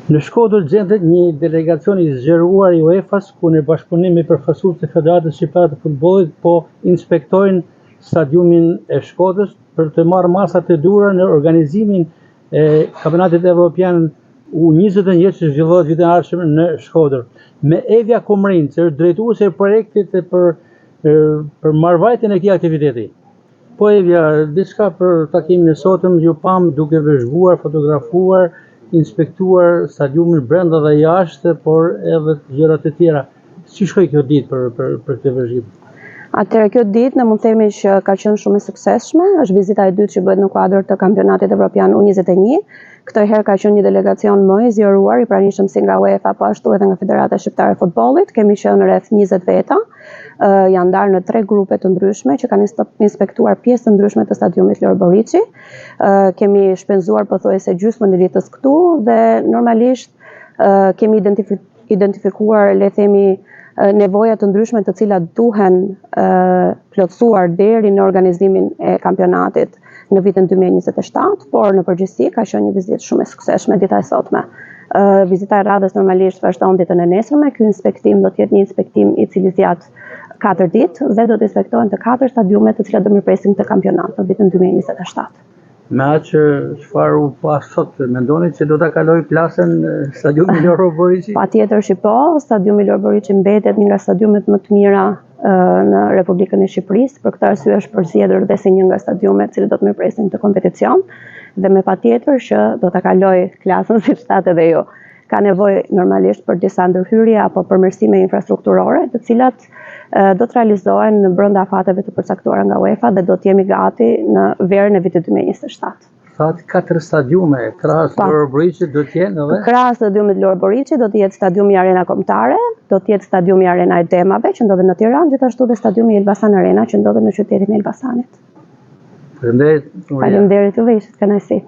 Në Shkodër gjendet një delegacion i zgjeruar i UEFA-s ku në bashkëpunim me përfaqësues të Federatës Shqiptare të Futbollit po inspektojnë stadiumin e Shkodrës për të marrë masat e duhura në organizimin e kampionatit evropian U21 që zhvillohet vitin e ardhshëm në Shkodër. Me Evja Komrin, që është drejtuese e projektit për marrëvajtjen e këtij aktiviteti. Po Evja, diçka për takimin e sotëm, ju pam duke vëzhguar, fotografuar, inspektuar stadiumin brenda dhe jashtë, por edhe gjërat e tjera. Si shkoi kjo ditë për këtë vëzhgim? Atëherë kjo ditë ne mund të themi që ka qenë shumë e suksesshme, është vizita e dytë që bëhet në kuadër të kampionatit evropian U21. Këtë herë ka qenë një delegacion më i zgjeruar, i pranishëm si nga UEFA, po ashtu edhe nga Federata Shqiptare e Futbollit. Kemi qenë rreth 20 veta, janë ndarë në 3 grupe të ndryshme që kanë inspektuar pjesë të ndryshme të stadiumit Lor Boriçi. Kemi shpenzuar pothuajse gjysmën e ditës këtu dhe normalisht kemi identifikuar, le themi, nevojat të ndryshme të cilat duhen plotësuar deri në organizimin e kampionatit në vitin 2027, por në përgjithësi ka qenë një vizitë shumë e suksesshme dita e sotme. Vizita e radhës normalisht vazhdon ditën e nesërme. Ky inspektim do të jetë një inspektim i cili zgjat 4 ditë dhe do të inspektohen të 4 stadiumet të cilat do mirëpresin këtë kampionat në vitin 2027. Me atë që çfarë u pa sot, mendoni që do ta kaloj plasën stadiumi Lor Boriçi? Patjetër që po, stadiumi Lor Boriçi mbetet një nga stadiumet më të mira në Republikën e Shqipërisë. Për këtë arsye është përzgjedhur dhe si një nga stadiumet që do të mirëpresin këtë kompeticion dhe me patjetër që do ta kaloj klasën siç thatë edhe ju. Ka nevojë normalisht për disa ndërhyrje apo përmirësime infrastrukturore, të cilat do të realizohen në brenda fateve të përcaktuara nga UEFA dhe do të jemi gati në verën e vitit 2027. Thatë 4 stadiume, krahas Lor Boriçit do të jenë edhe? Krahas stadiumit Lor Boriçi do të jetë stadiumi Arena Kombëtare, do të jetë stadiumi Arena e Demave që ndodhet në Tiranë, gjithashtu dhe stadiumi Elbasan Arena që ndodhet në qytetin e Elbasanit. Faleminderit. Faleminderit juve, ishte kënaqësi.